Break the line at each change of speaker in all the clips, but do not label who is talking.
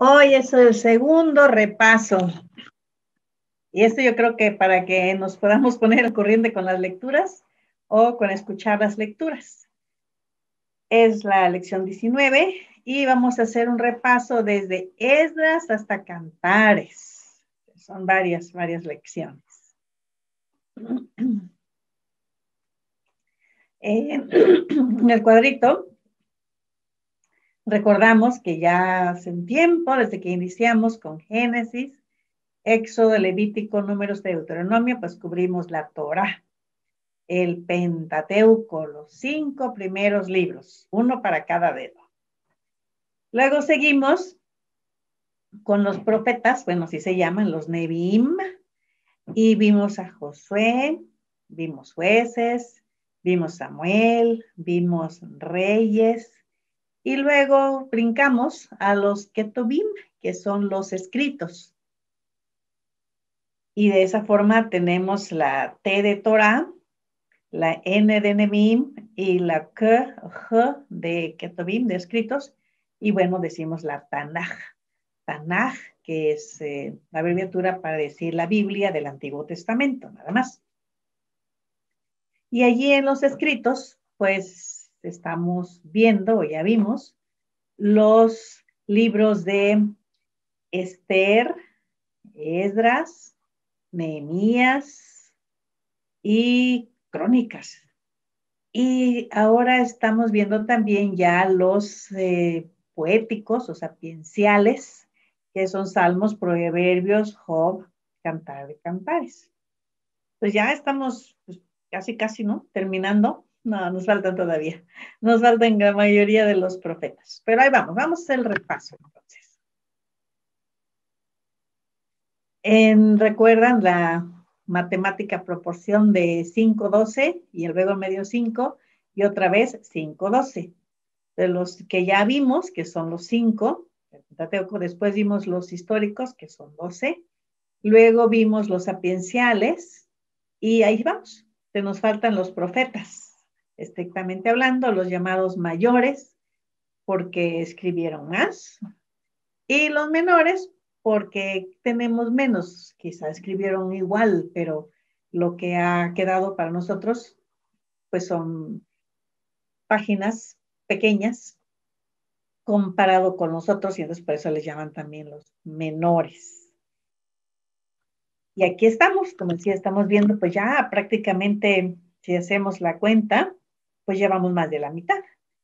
Hoy es el segundo repaso. Y esto yo creo que para que nos podamos poner al corriente con las lecturas o con escuchar las lecturas. Es la lección 19 y vamos a hacer un repaso desde Esdras hasta Cantares. Son varias lecciones. En el cuadrito recordamos que ya hace un tiempo, desde que iniciamos con Génesis, Éxodo, Levítico, Números, Deuteronomio, pues cubrimos la Torá, el Pentateuco, los 5 primeros libros, uno para cada dedo. Luego seguimos con los profetas, bueno, así se llaman, los Neviim, y vimos a Josué, vimos jueces, vimos Samuel, vimos reyes, y luego brincamos a los Ketubim, que son los escritos. Y de esa forma tenemos la T de Torah, la N de Neviim y la K, J de Ketubim, de escritos. Y bueno, decimos la Tanaj. Tanaj, que es la abreviatura para decir la Biblia del Antiguo Testamento, nada más. Y allí en los escritos, pues estamos viendo, o ya vimos, los libros de Esther, Esdras, Nehemías y Crónicas. Y ahora estamos viendo también ya los poéticos o sapienciales, que son Salmos, Proverbios, Job, Cantar de Cantares. Pues ya estamos pues, casi, ¿no? Terminando. No, nos faltan todavía. Nos faltan la mayoría de los profetas. Pero ahí vamos a hacer el repaso entonces. ¿Recuerdan la matemática proporción de 5-12 y luego medio 5 y otra vez 5-12? De los que ya vimos, que son los 5, después vimos los históricos, que son 12, luego vimos los sapienciales, y ahí vamos, se nos faltan los profetas, estrictamente hablando, los llamados mayores, porque escribieron más, y los menores, porque tenemos menos, quizá escribieron igual, pero lo que ha quedado para nosotros, pues son páginas pequeñas, comparado con los otros, y entonces por eso les llaman también los menores. Y aquí estamos, como decía, estamos viendo, pues ya prácticamente, si hacemos la cuenta, pues llevamos más de la mitad,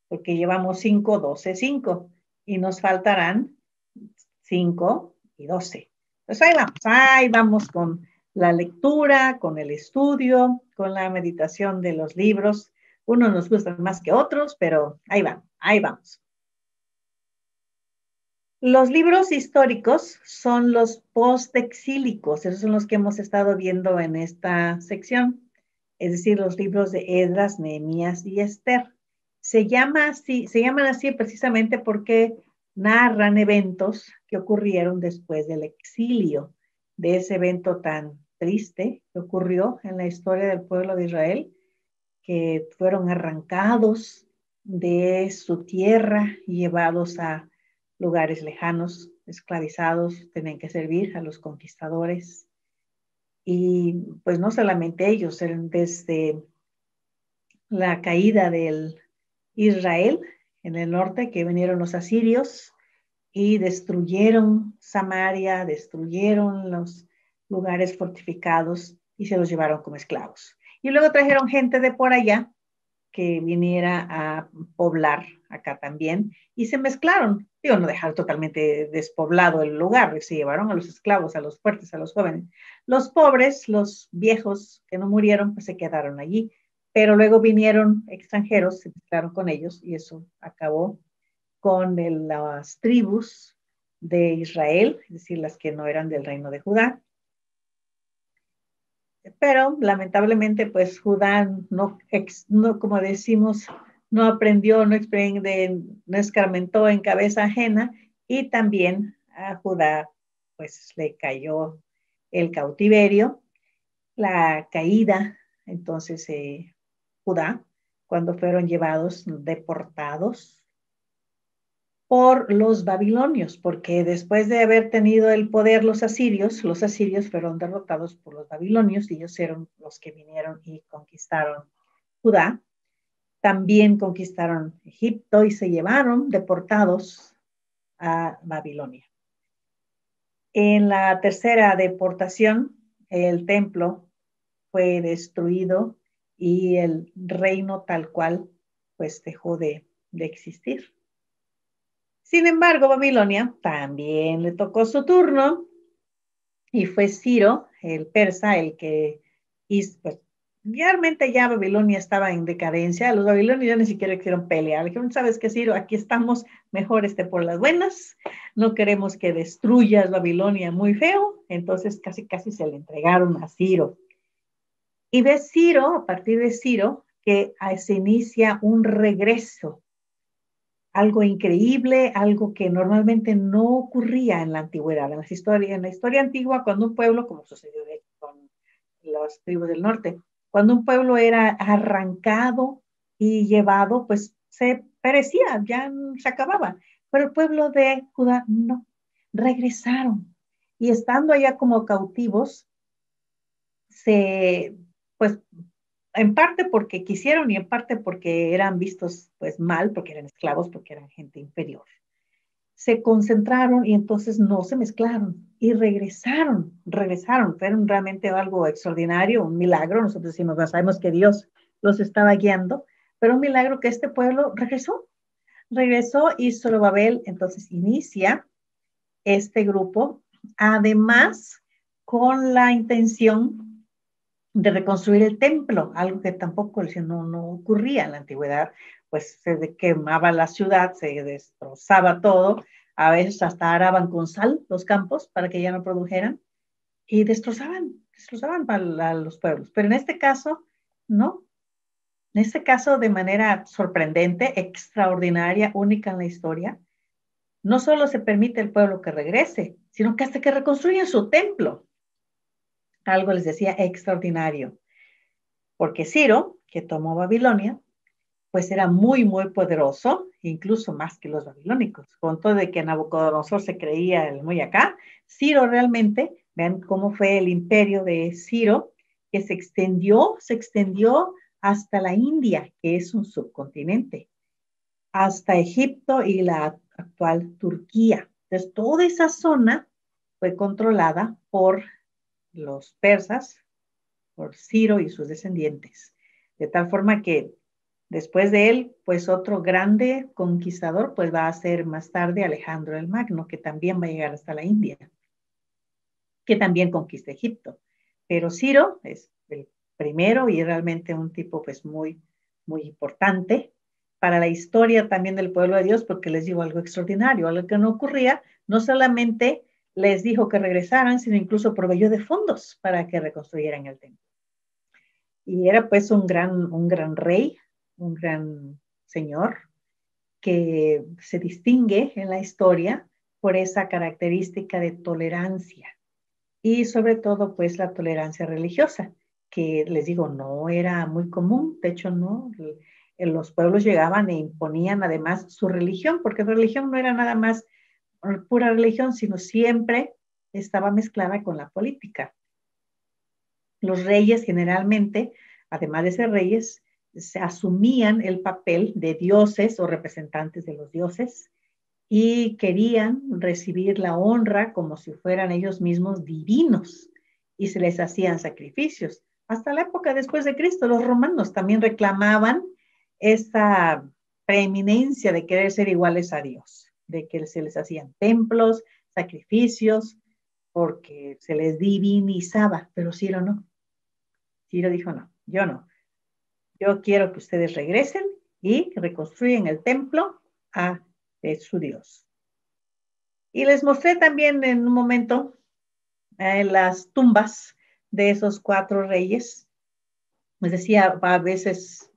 porque llevamos 5, 12, 5, y nos faltarán 5 y 12. Pues ahí vamos con la lectura, con el estudio, con la meditación de los libros. Unos nos gustan más que otros, pero ahí vamos. Los libros históricos son los postexílicos, esos son los que hemos estado viendo en esta sección, es decir, los libros de Esdras, Nehemías y Esther. Se llaman así precisamente porque narran eventos que ocurrieron después del exilio, de ese evento tan triste que ocurrió en la historia del pueblo de Israel, que fueron arrancados de su tierra y llevados a lugares lejanos, esclavizados, tenían que servir a los conquistadores. Y pues no solamente ellos, desde la caída del Israel en el norte, que vinieron los asirios y destruyeron Samaria, destruyeron los lugares fortificados y se los llevaron como esclavos. Y luego trajeron gente de por allá que viniera a poblar acá también, y se mezclaron, digo, no dejar totalmente despoblado el lugar, se llevaron a los esclavos, a los fuertes, a los jóvenes. Los pobres, los viejos que no murieron, pues se quedaron allí, pero luego vinieron extranjeros, se mezclaron con ellos, y eso acabó con las tribus de Israel, es decir, las que no eran del reino de Judá. Pero lamentablemente, pues Judá no, como decimos, no aprendió, no escarmentó en cabeza ajena, y también a Judá pues le cayó el cautiverio, la caída. Entonces Judá, cuando fueron llevados, deportados por los babilonios, porque después de haber tenido el poder los asirios fueron derrotados por los babilonios y ellos eran los que vinieron y conquistaron Judá. También conquistaron Egipto y se llevaron deportados a Babilonia. En la tercera deportación, el templo fue destruido y el reino tal cual pues dejó de existir. Sin embargo, Babilonia también le tocó su turno y fue Ciro, el persa, el que hizo, pues, realmente ya Babilonia estaba en decadencia. Los babilonios ya ni siquiera quisieron pelear. Le dijeron, ¿sabes qué, Ciro? Aquí estamos, mejor por las buenas. No queremos que destruyas Babilonia muy feo. Entonces casi se le entregaron a Ciro. Y ve Ciro, a partir de Ciro, que se inicia un regreso, algo increíble, algo que normalmente no ocurría en la antigüedad. En la historia antigua, cuando un pueblo, como sucedió con las tribus del norte, cuando un pueblo era arrancado y llevado, pues se perecía, ya se acababa. Pero el pueblo de Judá no, regresaron. Y estando allá como cautivos, pues en parte porque quisieron y en parte porque eran vistos pues mal, porque eran esclavos, porque eran gente inferior. Se concentraron y entonces no se mezclaron y regresaron. Fueron realmente algo extraordinario, un milagro. Nosotros decimos, bueno, sabemos que Dios los estaba guiando, pero un milagro que este pueblo regresó y Zorobabel entonces inicia este grupo, además con la intención de reconstruir el templo, algo que tampoco no ocurría en la antigüedad, pues se quemaba la ciudad, se destrozaba todo, a veces hasta araban con sal los campos para que ya no produjeran, y destrozaban a los pueblos. Pero en este caso, no. En este caso, de manera sorprendente, extraordinaria, única en la historia, no solo se permite al pueblo que regrese, sino que hasta que reconstruyan su templo. Algo les decía extraordinario. Porque Ciro, que tomó Babilonia, pues era muy poderoso, incluso más que los babilónicos. Con todo de que Nabucodonosor se creía el muy acá, Ciro realmente, vean cómo fue el imperio de Ciro, que se extendió hasta la India, que es un subcontinente, hasta Egipto y la actual Turquía. Entonces, toda esa zona fue controlada por los persas, por Ciro y sus descendientes. De tal forma que después de él, pues otro grande conquistador, pues va a ser más tarde Alejandro el Magno, que también va a llegar hasta la India, que también conquista Egipto. Pero Ciro es el primero y realmente un tipo pues muy importante para la historia también del pueblo de Dios, porque les digo algo extraordinario, algo que no ocurría, no solamente les dijo que regresaran, sino incluso proveyó de fondos para que reconstruyeran el templo. Y era pues un gran rey, un gran señor, que se distingue en la historia por esa característica de tolerancia y sobre todo pues la tolerancia religiosa, que les digo no era muy común, de hecho no, los pueblos llegaban e imponían además su religión, porque la religión no era nada más pura religión, sino siempre estaba mezclada con la política. Los reyes generalmente, además de ser reyes, se asumían el papel de dioses o representantes de los dioses y querían recibir la honra como si fueran ellos mismos divinos y se les hacían sacrificios. Hasta la época después de Cristo, los romanos también reclamaban esa preeminencia de querer ser iguales a Dios, de que se les hacían templos, sacrificios, porque se les divinizaba, pero Ciro no. Ciro dijo, no, yo no. Yo quiero que ustedes regresen y reconstruyan el templo a su Dios. Y les mostré también en un momento las tumbas de esos 4 reyes. Les decía, a veces,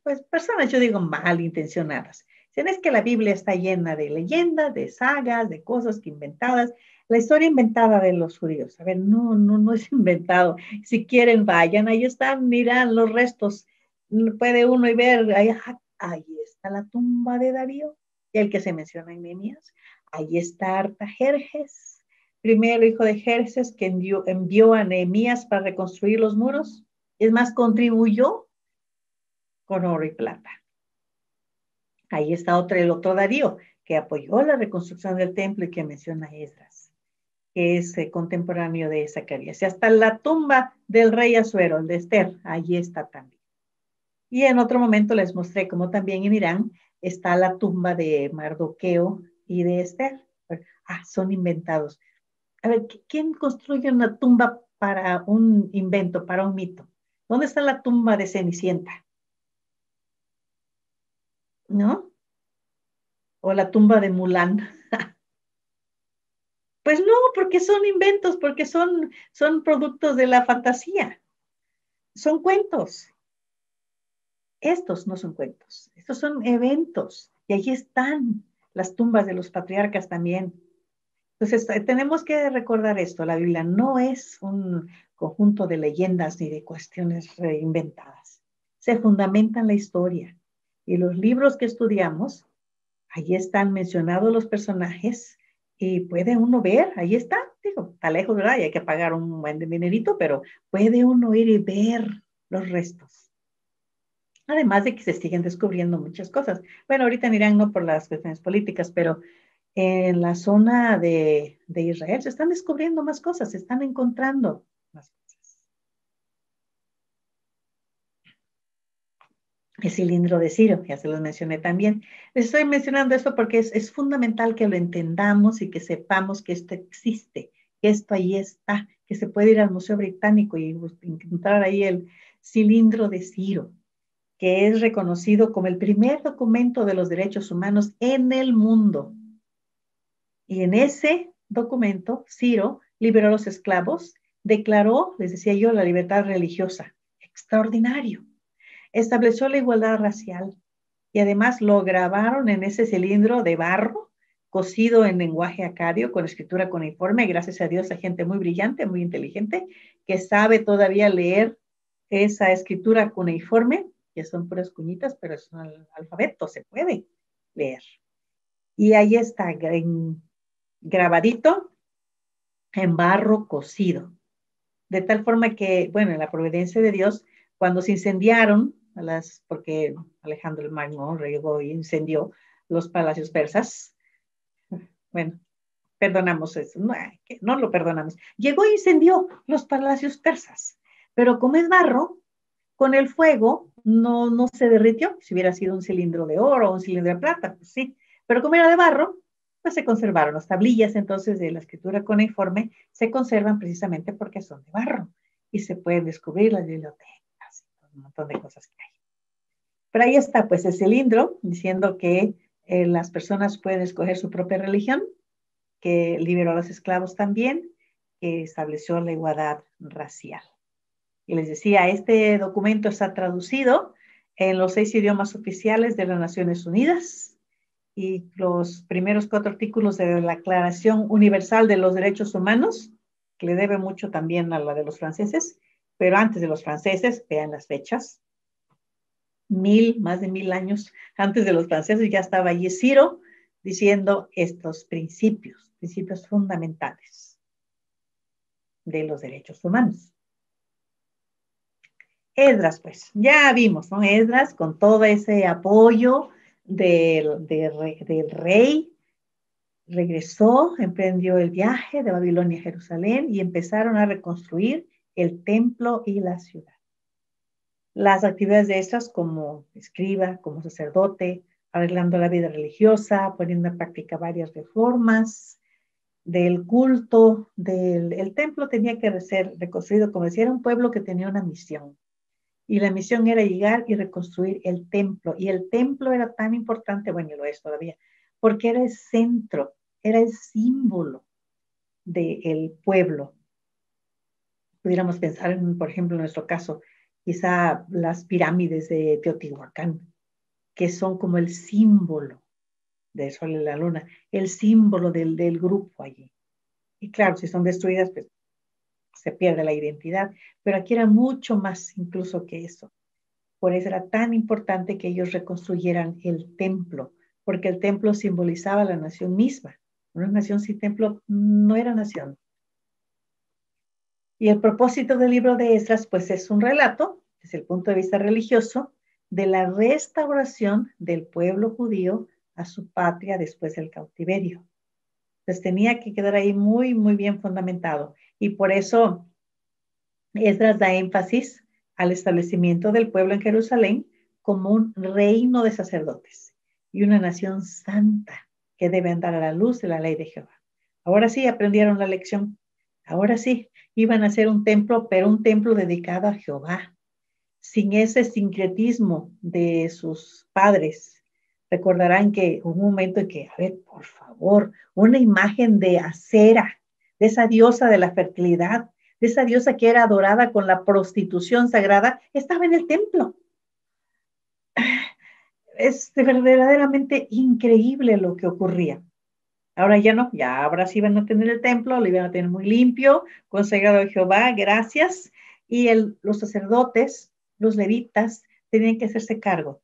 pues personas, yo digo, malintencionadas. Dicen, es que la Biblia está llena de leyendas, de sagas, de cosas que inventadas. La historia inventada de los judíos. A ver, no es inventado. Si quieren, vayan, ahí están, miran los restos. Puede uno y ver, ahí está la tumba de Darío. el que se menciona en Nehemías. Ahí está Artajerjes, primero hijo de Jerjes, que envió a Nehemías para reconstruir los muros. Es más, contribuyó con oro y plata. Ahí está el otro Darío, que apoyó la reconstrucción del templo y que menciona Esdras, que es contemporáneo de Zacarías. Y hasta la tumba del rey Asuero, el de Esther, allí está también. Y en otro momento les mostré cómo también en Irán está la tumba de Mardoqueo y de Esther. Son inventados. A ver, ¿quién construye una tumba para un invento, para un mito? ¿Dónde está la tumba de Cenicienta? ¿No? O la tumba de Mulán. Pues no, porque son inventos, porque son productos de la fantasía. Son cuentos. Estos no son cuentos, estos son eventos. Y allí están las tumbas de los patriarcas también. Entonces, tenemos que recordar esto. La Biblia no es un conjunto de leyendas ni de cuestiones inventadas. Se fundamenta en la historia. Y los libros que estudiamos, ahí están mencionados los personajes y puede uno ver, ahí está, digo, está lejos, ¿verdad? Y hay que pagar un buen dinerito, pero puede uno ir y ver los restos. Además de que se siguen descubriendo muchas cosas. Bueno, ahorita en Irán no por las cuestiones políticas, pero en la zona de Israel se están descubriendo más cosas, se están encontrando más cosas. El cilindro de Ciro, ya se los mencioné también. Les estoy mencionando esto porque es fundamental que lo entendamos y que sepamos que esto existe, que esto ahí está, que se puede ir al Museo Británico y encontrar ahí el cilindro de Ciro, que es reconocido como el primer documento de los derechos humanos en el mundo. Y en ese documento, Ciro liberó a los esclavos, declaró, les decía yo, la libertad religiosa. Extraordinario. Estableció la igualdad racial y además lo grabaron en ese cilindro de barro, cosido en lenguaje acadio, con escritura cuneiforme, gracias a Dios a gente muy brillante, muy inteligente, que sabe todavía leer esa escritura cuneiforme, que son puras cuñitas, pero es un alfabeto, se puede leer. Y ahí está, grabadito en barro cocido. De tal forma que, bueno, en la providencia de Dios, cuando se incendiaron, porque Alejandro el Magno llegó y incendió los palacios persas, bueno, perdonamos eso, no lo perdonamos. Llegó e incendió los palacios persas, pero como es barro, con el fuego no se derritió. Si hubiera sido un cilindro de oro o un cilindro de plata, pues sí, pero como era de barro, pues se conservaron. Las tablillas entonces de la escritura cuneiforme se conservan precisamente porque son de barro y se pueden descubrir las bibliotecas, un montón de cosas que hay. Pero ahí está pues el cilindro diciendo que las personas pueden escoger su propia religión, que liberó a los esclavos también, que estableció la igualdad racial. Y les decía, este documento está traducido en los 6 idiomas oficiales de las Naciones Unidas y los primeros 4 artículos de la Declaración Universal de los Derechos Humanos, que le debe mucho también a la de los franceses, pero antes de los franceses, vean las fechas, más de 1000 años antes de los franceses ya estaba allí Ciro diciendo estos principios fundamentales de los derechos humanos. Esdras, pues, ya vimos, ¿no? Esdras con todo ese apoyo del rey, regresó, emprendió el viaje de Babilonia a Jerusalén y empezaron a reconstruir el templo y la ciudad. Las actividades de Esdras como escriba, como sacerdote, arreglando la vida religiosa, poniendo en práctica varias reformas del culto, el templo tenía que ser reconstruido, como decía, era un pueblo que tenía una misión. Y la misión era llegar y reconstruir el templo. Y el templo era tan importante, bueno, y lo es todavía, porque era el centro, era el símbolo del pueblo. Pudiéramos pensar, por ejemplo, en nuestro caso, quizá las pirámides de Teotihuacán, que son como el símbolo del sol y la luna, el símbolo del grupo allí. Y claro, si son destruidas, pues se pierde la identidad. Pero aquí era mucho más incluso que eso. Por eso era tan importante que ellos reconstruyeran el templo porque el templo simbolizaba la nación misma. Una nación sin templo no era nación. Y el propósito del libro de Esdras, pues es un relato, desde el punto de vista religioso, de la restauración del pueblo judío a su patria después del cautiverio. Entonces tenía que quedar ahí muy, muy bien fundamentado. Y por eso Esdras da énfasis al establecimiento del pueblo en Jerusalén como un reino de sacerdotes y una nación santa que debe andar a la luz de la ley de Jehová. Ahora sí aprendieron la lección. Ahora sí, iban a hacer un templo, pero un templo dedicado a Jehová, sin ese sincretismo de sus padres. Recordarán que hubo un momento en que, a ver, por favor, una imagen de Acera, de esa diosa de la fertilidad, de esa diosa que era adorada con la prostitución sagrada, estaba en el templo. Es verdaderamente increíble lo que ocurría. Ahora ya no, ya ahora sí van a tener el templo, lo iban a tener muy limpio, consagrado a Jehová, gracias. Y los sacerdotes, los levitas, tenían que hacerse cargo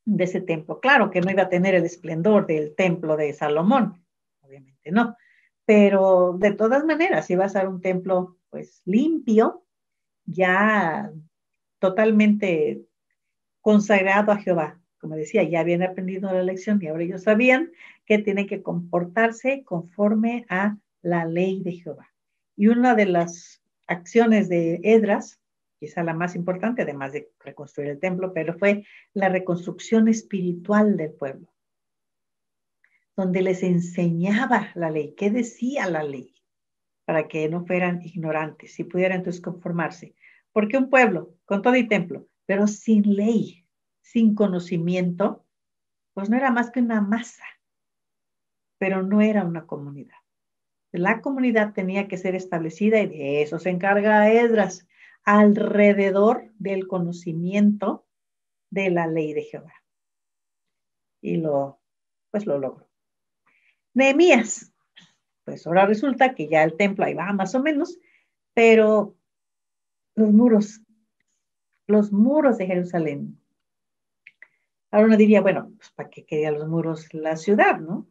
de ese templo. Claro que no iba a tener el esplendor del templo de Salomón, obviamente no, pero de todas maneras iba a ser un templo pues limpio, ya totalmente consagrado a Jehová. Como decía, ya habían aprendido la lección y ahora ellos sabían que tienen que comportarse conforme a la ley de Jehová. Y una de las acciones de Esdras, quizá la más importante, además de reconstruir el templo, pero fue la reconstrucción espiritual del pueblo, donde les enseñaba la ley, qué decía la ley, para que no fueran ignorantes y pudieran entonces conformarse. Porque un pueblo con todo y templo, pero sin ley, sin conocimiento, pues no era más que una masa, pero no era una comunidad. La comunidad tenía que ser establecida y de eso se encarga Esdras, alrededor del conocimiento de la ley de Jehová. Y pues lo logró. Nehemías, pues ahora resulta que ya el templo ahí va más o menos, pero los muros de Jerusalén. Ahora uno diría, bueno, pues ¿para qué quería los muros la ciudad, no?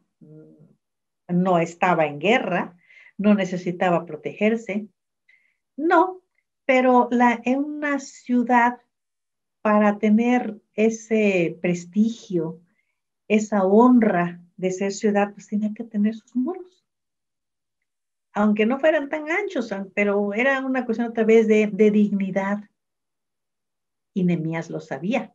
No estaba en guerra, no necesitaba protegerse. No, pero en una ciudad, para tener ese prestigio, esa honra de ser ciudad, pues tenía que tener sus muros. Aunque no fueran tan anchos, pero era una cuestión otra vez de dignidad. Y Nehemías lo sabía.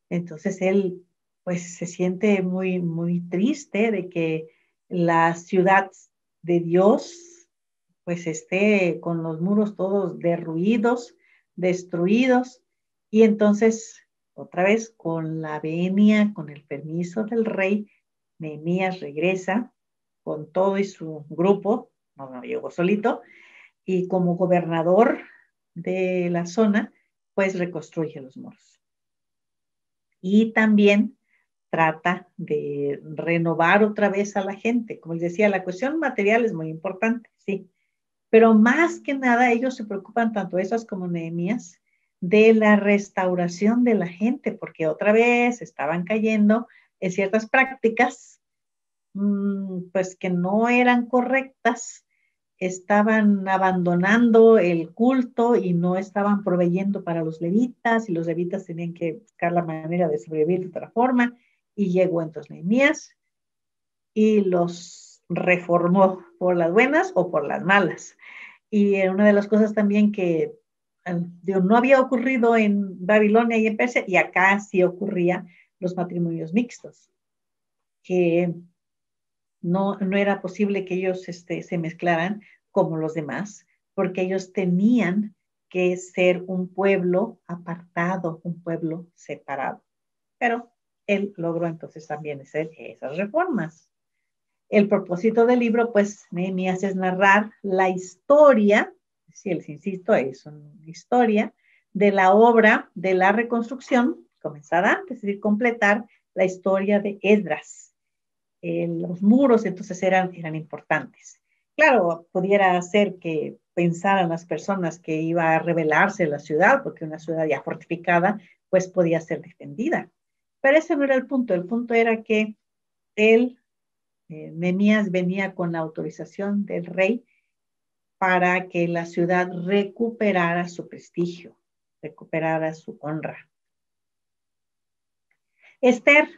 Entonces él pues se siente muy, muy triste de que la ciudad de Dios pues esté con los muros todos derruidos, destruidos. Y entonces, otra vez, con la venia, con el permiso del rey, Nehemías regresa con todo y su grupo, no llegó solito, y como gobernador de la zona, pues reconstruye los muros. Y también trata de renovar otra vez a la gente. Como les decía, la cuestión material es muy importante, sí, pero más que nada ellos se preocupan, tanto esas como Nehemías, de la restauración de la gente, porque otra vez estaban cayendo en ciertas prácticas pues que no eran correctas, estaban abandonando el culto y no estaban proveyendo para los levitas, y los levitas tenían que buscar la manera de sobrevivir de otra forma, y llegó entonces Nehemías y los reformó por las buenas o por las malas. Y una de las cosas también que no había ocurrido en Babilonia y en Persia, y acá sí ocurría, los matrimonios mixtos, que no era posible que ellos se mezclaran como los demás, porque ellos tenían que ser un pueblo apartado, un pueblo separado. Pero él logró entonces también hacer esas reformas. El propósito del libro, pues, Nehemías, es narrar la historia, si les insisto, es una historia de la obra de la reconstrucción, comenzada antes, es decir, completar la historia de Esdras. Los muros entonces eran importantes. Claro, pudiera ser que pensaran las personas que iba a rebelarse la ciudad, porque una ciudad ya fortificada, pues podía ser defendida. Pero ese no era el punto era que él, Nehemías, venía con la autorización del rey para que la ciudad recuperara su prestigio, recuperara su honra. Esther,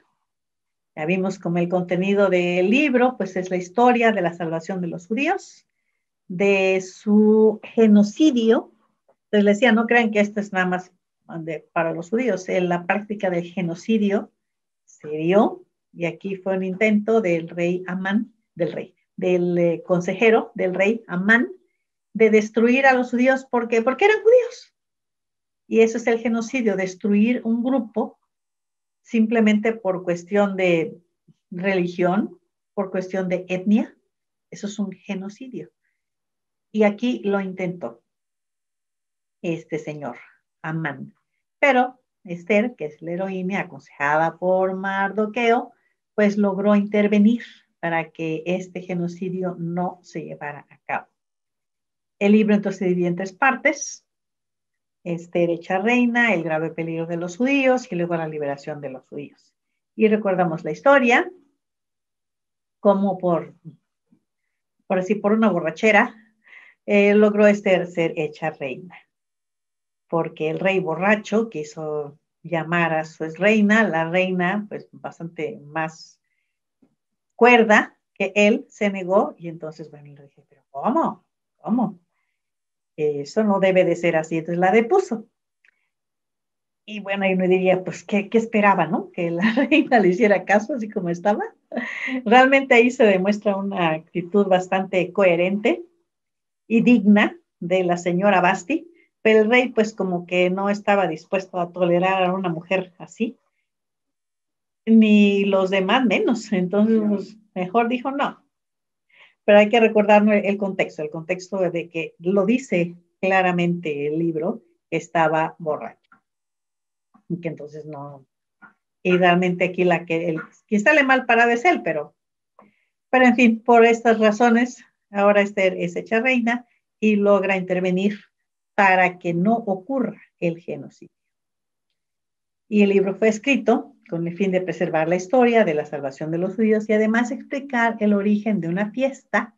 ya vimos como el contenido del libro, pues es la historia de la salvación de los judíos, de su genocidio. Entonces les decía, no crean que esto es nada más para los judíos. La práctica del genocidio se dio, y aquí fue un intento del rey Amán, del consejero del rey Amán, de destruir a los judíos. ¿Por qué? Porque eran judíos. Y eso es el genocidio, destruir un grupo simplemente por cuestión de religión, por cuestión de etnia. Eso es un genocidio. Y aquí lo intentó este señor, Amán. Pero Esther, que es la heroína aconsejada por Mardoqueo, pues logró intervenir para que este genocidio no se llevara a cabo. El libro entonces se divide en 3 partes: Esther hecha reina, el grave peligro de los judíos y luego la liberación de los judíos. Y recordamos la historia, como por una borrachera, logró Esther ser hecha reina, porque el rey borracho quiso llamar a su reina, la reina, pues bastante más cuerda que él, se negó, y entonces, bueno, le dije, pero ¿cómo? ¿Cómo? Eso no debe de ser así, entonces la depuso. Y bueno, ahí uno diría, pues, ¿qué esperaba, no? Que la reina le hiciera caso así como estaba. Realmente ahí se demuestra una actitud bastante coherente y digna de la señora Basti, pero el rey pues como que no estaba dispuesto a tolerar a una mujer así, ni los demás menos. Entonces, pues, mejor dijo no. Pero hay que recordar el contexto de que lo dice claramente el libro, que estaba borracho. Y que entonces no, y realmente aquí quien sale mal parada es él, pero en fin, por estas razones, ahora Esther es hecha reina y logra intervenir para que no ocurra el genocidio. Y el libro fue escrito con el fin de preservar la historia de la salvación de los judíos y además explicar el origen de una fiesta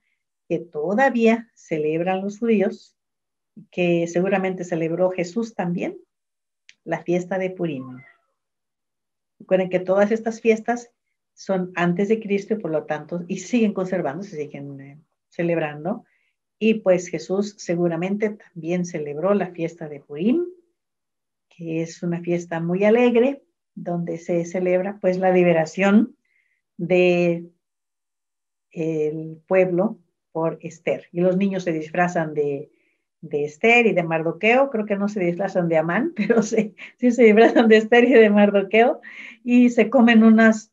que todavía celebran los judíos, que seguramente celebró Jesús también, la fiesta de Purim. Recuerden que todas estas fiestas son antes de Cristo y por lo tanto, y siguen conservándose, siguen celebrando. Y pues Jesús seguramente también celebró la fiesta de Purim, que es una fiesta muy alegre, donde se celebra pues la liberación del pueblo por Esther. Y los niños se disfrazan de Esther y de Mardoqueo. Creo que no se disfrazan de Amán, pero sí se disfrazan de Esther y de Mardoqueo, y se comen unos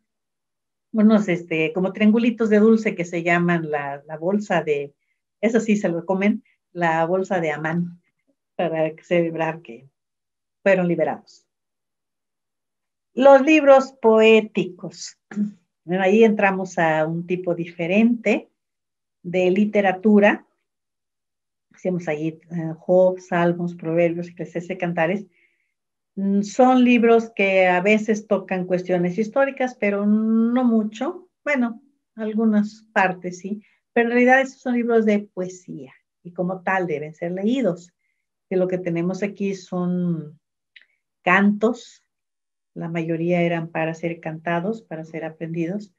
como triangulitos de dulce que se llaman la bolsa de, eso sí se lo comen, la bolsa de Amán, para celebrar que fueron liberados. Los libros poéticos. Bueno, ahí entramos a un tipo diferente de literatura. Hacemos ahí Job, Salmos, Proverbios, Eclesiastés, Cantares. Son libros que a veces tocan cuestiones históricas, pero no mucho. Bueno, algunas partes sí, pero en realidad esos son libros de poesía y como tal deben ser leídos. Que lo que tenemos aquí son cantos, la mayoría eran para ser cantados, para ser aprendidos.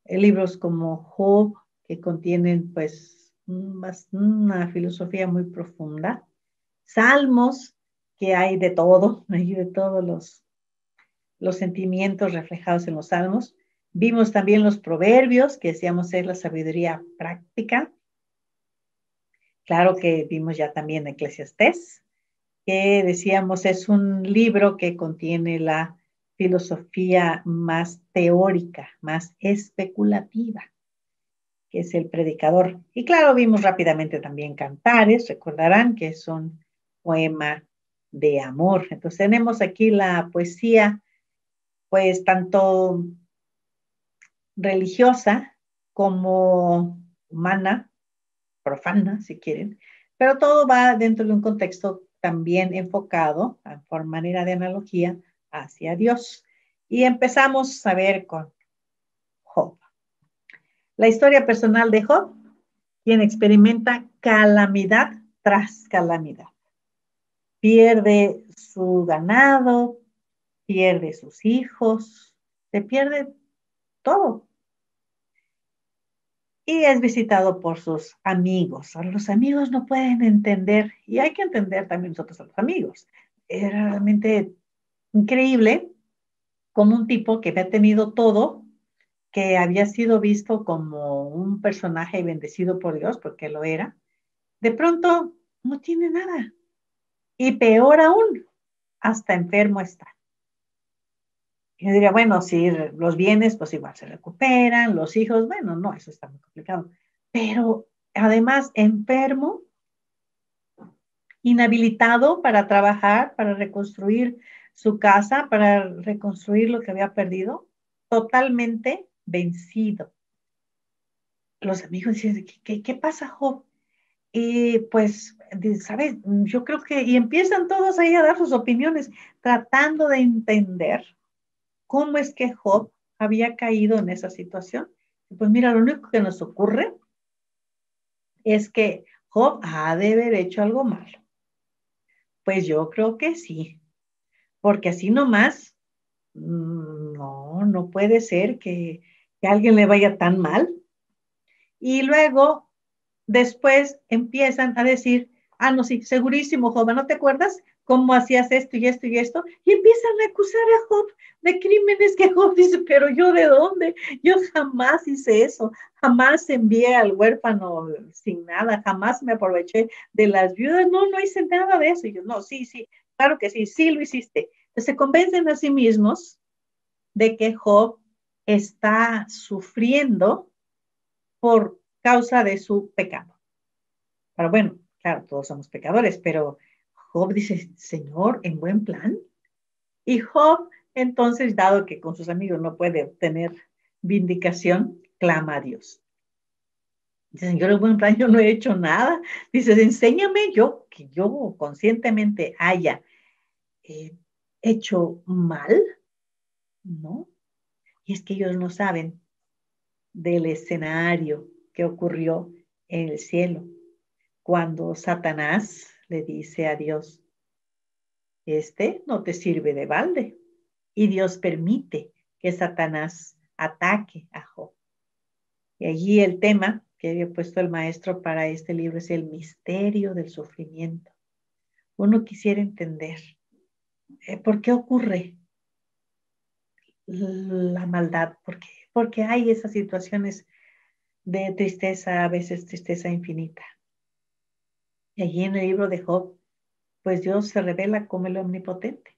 Libros como Job, que contienen pues una filosofía muy profunda. Salmos, que hay de todo, hay de todos los sentimientos reflejados en los salmos. Vimos también los proverbios, que decíamos es la sabiduría práctica. Claro que vimos ya también Eclesiastés, que decíamos es un libro que contiene la filosofía más teórica, más especulativa, que es el predicador. Y claro, vimos rápidamente también Cantares, recordarán que son poema de amor. Entonces tenemos aquí la poesía, pues tanto religiosa como humana, profana, si quieren, pero todo va dentro de un contexto también enfocado, por manera de analogía, hacia Dios. Y empezamos a ver con Job. La historia personal de Job, quien experimenta calamidad tras calamidad. Pierde su ganado, pierde sus hijos, se pierde todo. Y es visitado por sus amigos. Los amigos no pueden entender, y hay que entender también nosotros a los amigos. Era realmente increíble como un tipo que había tenido todo, que había sido visto como un personaje bendecido por Dios, porque lo era, de pronto no tiene nada. Y peor aún, hasta enfermo está. Yo diría, bueno, si los bienes, pues igual se recuperan, los hijos, bueno, no, eso está muy complicado. Pero además, enfermo, inhabilitado para trabajar, para reconstruir su casa, para reconstruir lo que había perdido, totalmente vencido. Los amigos dicen, ¿qué pasa, Job? Y pues, ¿sabes? Yo creo que, y empiezan todos ahí a dar sus opiniones, tratando de entender cómo es que Job había caído en esa situación. Pues mira, lo único que nos ocurre es que Job ha de haber hecho algo malo. Pues yo creo que sí, porque así nomás, no puede ser que a alguien le vaya tan mal. Y luego, después empiezan a decir, no, sí, segurísimo, Job, ¿no te acuerdas cómo hacías esto y esto y esto? Y empiezan a acusar a Job de crímenes que Job dice, pero ¿yo de dónde? Yo jamás hice eso, jamás envié al huérfano sin nada, jamás me aproveché de las viudas, no hice nada de eso. Y yo, no, sí, claro que sí lo hiciste. Entonces se convencen a sí mismos de que Job está sufriendo por causa de su pecado. Pero bueno, claro, todos somos pecadores, pero Job dice, Señor, en buen plan. Y Job, entonces, dado que con sus amigos no puede obtener vindicación, clama a Dios. Dice, Señor, en buen plan, yo no he hecho nada. Dice, enséñame que yo conscientemente haya hecho mal, ¿no? Y es que ellos no saben del escenario que ocurrió en el cielo cuando Satanás le dice a Dios, no te sirve de balde. Y Dios permite que Satanás ataque a Job. Y allí el tema que había puesto el maestro para este libro es el misterio del sufrimiento. Uno quisiera entender por qué ocurre la maldad, porque hay esas situaciones de tristeza, a veces tristeza infinita. Y allí en el libro de Job, pues Dios se revela como el omnipotente,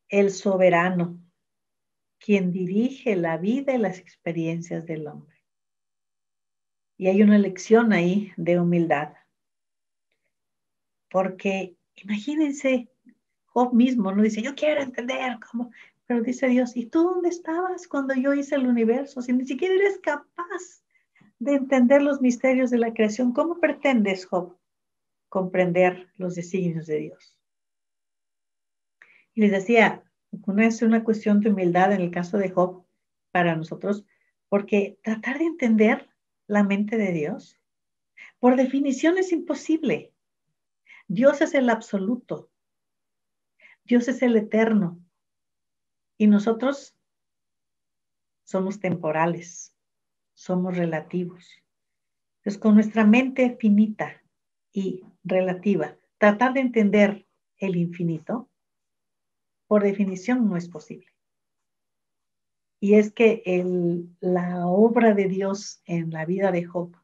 el soberano, quien dirige la vida y las experiencias del hombre. Y hay una lección ahí de humildad, porque imagínense, Job mismo no dice, yo quiero entender cómo, pero dice Dios, ¿y tú dónde estabas cuando yo hice el universo? Si ni siquiera eres capaz de entender los misterios de la creación, ¿cómo pretendes, Job, comprender los designios de Dios? Y les decía, es una cuestión de humildad en el caso de Job para nosotros, porque tratar de entender la mente de Dios, por definición es imposible. Dios es el absoluto, Dios es el eterno, y nosotros somos temporales, somos relativos. Entonces, con nuestra mente finita y relativa, tratar de entender el infinito, por definición no es posible. Y es que la obra de Dios en la vida de Job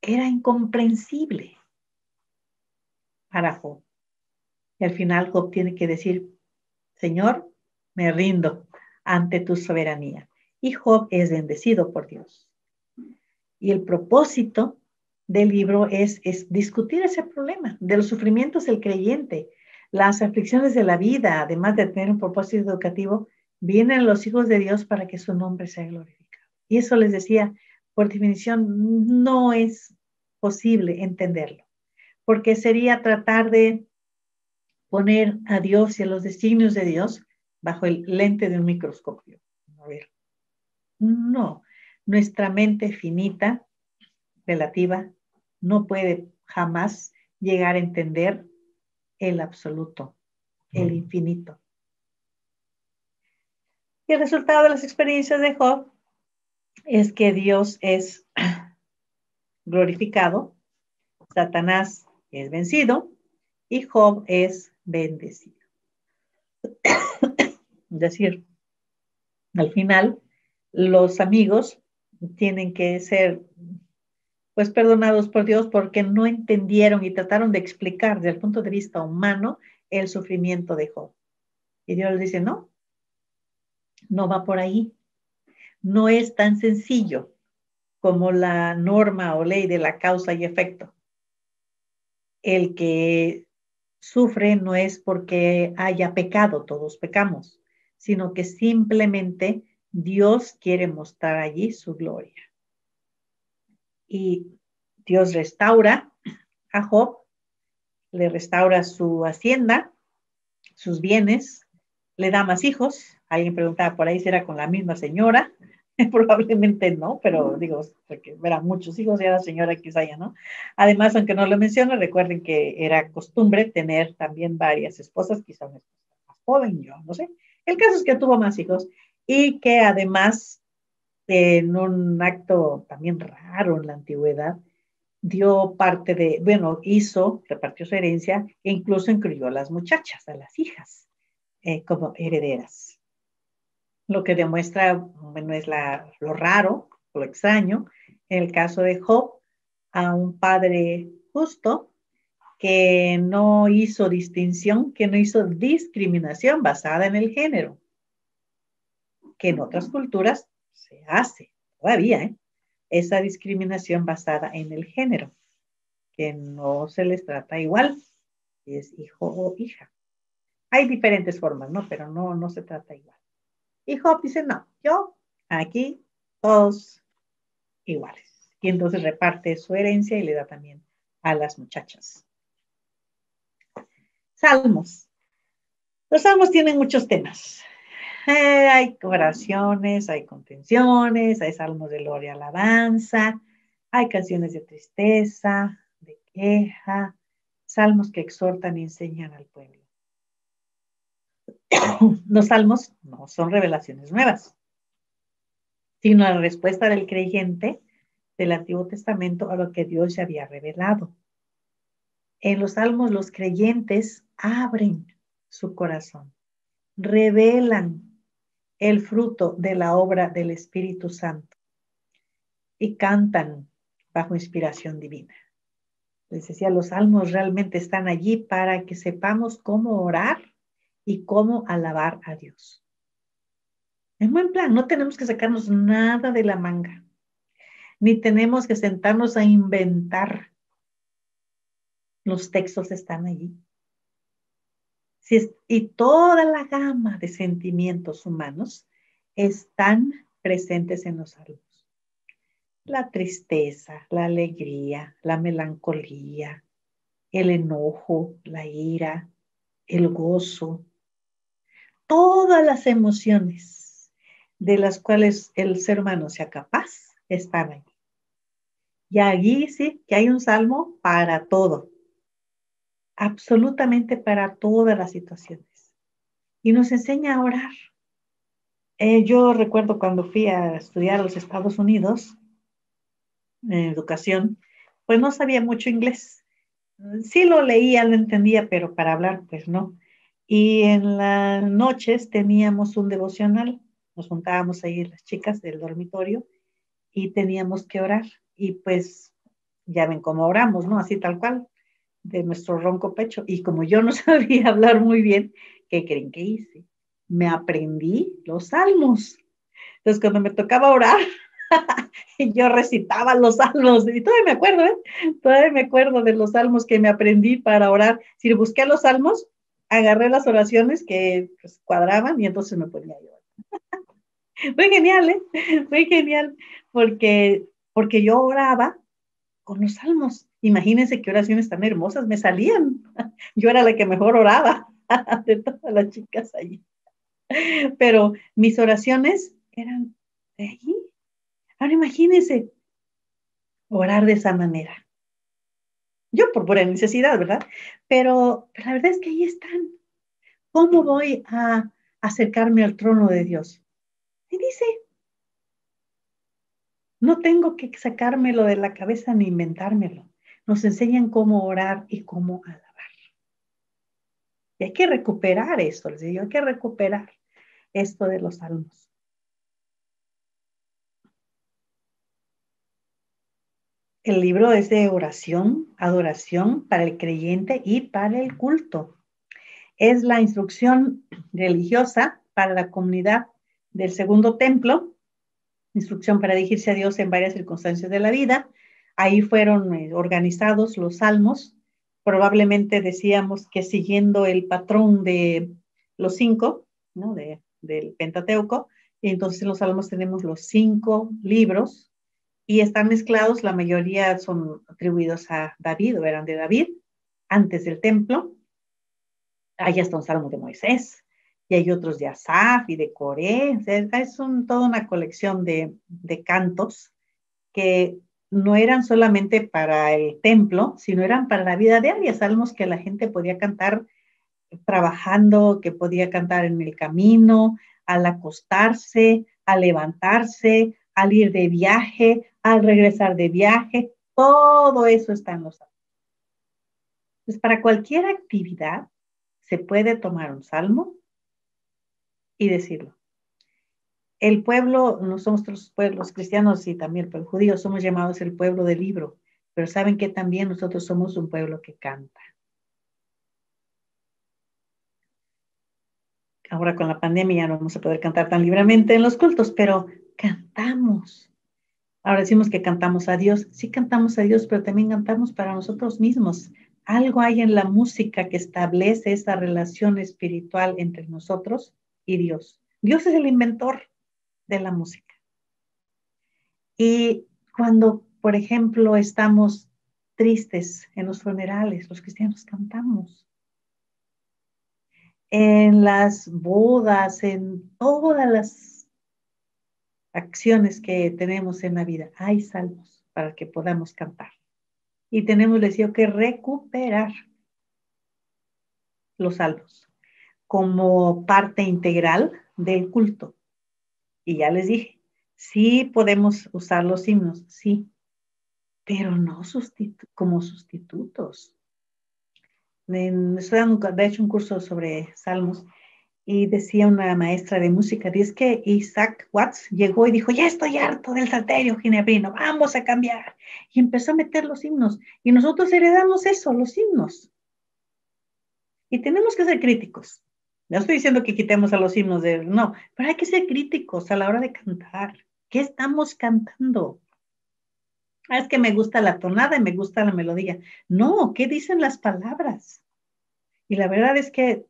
era incomprensible para Job. Y al final Job tiene que decir, Señor, me rindo ante tu soberanía. Y Job es bendecido por Dios. Y el propósito del libro es discutir ese problema de los sufrimientos del creyente, las aflicciones de la vida, además de tener un propósito educativo, vienen los hijos de Dios para que su nombre sea glorificado. Y eso les decía, por definición, no es posible entenderlo, porque sería tratar de poner a Dios y a los designios de Dios bajo el lente de un microscopio. A ver, No, nuestra mente finita, relativa, no puede jamás llegar a entender el absoluto, el infinito. Y el resultado de las experiencias de Job es que Dios es glorificado, Satanás es vencido y Job es bendecido. Es decir, al final, los amigos tienen que ser pues perdonados por Dios porque no entendieron y trataron de explicar desde el punto de vista humano el sufrimiento de Job. Y Dios les dice, no, no va por ahí. No es tan sencillo como la norma o ley de la causa y efecto. El que sufre no es porque haya pecado, todos pecamos, sino que simplemente Dios quiere mostrar allí su gloria. Y Dios restaura a Job, le restaura su hacienda, sus bienes, le da más hijos. Alguien preguntaba por ahí si era con la misma señora. Probablemente no, pero digo, porque eran muchos hijos y era señora quizá ya, ¿no? Además, aunque no lo menciono, recuerden que era costumbre tener también varias esposas, quizá una esposa más joven, yo no sé. El caso es que tuvo más hijos y que además, en un acto también raro en la antigüedad, dio parte de, bueno, repartió su herencia e incluso incluyó a las muchachas, a las hijas, como herederas. Lo que demuestra, bueno, es lo raro, lo extraño, en el caso de Job, a un padre justo que no hizo distinción, que no hizo discriminación basada en el género, que en otras culturas se hace todavía, esa discriminación basada en el género, que no se les trata igual, si es hijo o hija. Hay diferentes formas, ¿no? Pero no se trata igual. Y Job dice, no, yo aquí todos iguales. Y entonces reparte su herencia y le da también a las muchachas. Salmos. Los salmos tienen muchos temas. Hay oraciones, hay contenciones, hay salmos de gloria y alabanza, hay canciones de tristeza, de queja, salmos que exhortan y enseñan al pueblo. Los salmos no son revelaciones nuevas, sino la respuesta del creyente del Antiguo Testamento a lo que Dios ya había revelado. En los salmos los creyentes abren su corazón, revelan el fruto de la obra del Espíritu Santo y cantan bajo inspiración divina. Les decía, los salmos realmente están allí para que sepamos cómo orar y cómo alabar a Dios. En buen plan, no tenemos que sacarnos nada de la manga, ni tenemos que sentarnos a inventar. Los textos están allí. Y toda la gama de sentimientos humanos están presentes en los salmos. La tristeza, la alegría, la melancolía, el enojo, la ira, el gozo, todas las emociones de las cuales el ser humano sea capaz están allí. Y allí sí que hay un salmo para todo, absolutamente para todas las situaciones. Y nos enseña a orar. Yo recuerdo cuando fui a estudiar a los Estados Unidos, en educación, pues no sabía mucho inglés. Sí lo leía, lo entendía, pero para hablar, pues no. Y en las noches teníamos un devocional, nos juntábamos ahí las chicas del dormitorio y teníamos que orar. Y pues ya ven cómo oramos, ¿no? Así tal cual, de nuestro ronco pecho. Y como yo no sabía hablar muy bien, ¿qué creen que hice? Me aprendí los salmos. Entonces, cuando me tocaba orar, yo recitaba los salmos. Y todavía me acuerdo, Todavía me acuerdo de los salmos que me aprendí para orar. Si busqué los salmos, agarré las oraciones que pues, cuadraban y entonces me ponía a llorar. Fue genial, Fue genial, porque yo oraba con los salmos. Imagínense qué oraciones tan hermosas me salían. Yo era la que mejor oraba de todas las chicas allí. Pero mis oraciones eran de allí. Ahora imagínense orar de esa manera. Yo por pura necesidad, ¿verdad? Pero la verdad es que ahí están. ¿Cómo voy a acercarme al trono de Dios? Y dice, no tengo que sacármelo de la cabeza ni inventármelo. Nos enseñan cómo orar y cómo alabar. Y hay que recuperar esto, les digo, hay que recuperar esto de los salmos. El libro es de oración, adoración para el creyente y para el culto. Es la instrucción religiosa para la comunidad del segundo templo, instrucción para dirigirse a Dios en varias circunstancias de la vida. Ahí fueron organizados los salmos. Probablemente decíamos que siguiendo el patrón de los 5, ¿no? Del Pentateuco. Y entonces en los salmos tenemos los 5 libros y están mezclados. La mayoría son atribuidos a David o eran de David antes del templo. Ahí está un salmo de Moisés y hay otros de Asaf y de Coré. O sea, es toda una colección de cantos que no eran solamente para el templo, sino eran para la vida diaria, salmos que la gente podía cantar trabajando, que podía cantar en el camino, al acostarse, al levantarse, al ir de viaje, al regresar de viaje, todo eso está en los salmos. Entonces, para cualquier actividad se puede tomar un salmo y decirlo. El pueblo, no somos los pueblos cristianos y también el pueblo judío, somos llamados el pueblo del libro, pero saben que también nosotros somos un pueblo que canta. Ahora con la pandemia ya no vamos a poder cantar tan libremente en los cultos, pero cantamos. Ahora decimos que cantamos a Dios. Sí cantamos a Dios, pero también cantamos para nosotros mismos. Algo hay en la música que establece esa relación espiritual entre nosotros y Dios. Dios es el inventor de la música. Y cuando, por ejemplo, estamos tristes en los funerales, los cristianos cantamos. En las bodas, en todas las acciones que tenemos en la vida, hay salmos para que podamos cantar. Y tenemos, les digo, que recuperar los salmos como parte integral del culto. Y ya les dije, sí podemos usar los himnos, sí, pero no como sustitutos. Estoy dando, de hecho, un curso sobre salmos y decía una maestra de música, dice que Isaac Watts llegó y dijo, ya estoy harto del salterio ginebrino, vamos a cambiar. Y empezó a meter los himnos. Y nosotros heredamos eso, los himnos. Y tenemos que ser críticos. No estoy diciendo que quitemos a los himnos no, pero hay que ser críticos a la hora de cantar. ¿Qué estamos cantando? Es que me gusta la tonada y me gusta la melodía. No, ¿qué dicen las palabras? Y la verdad es que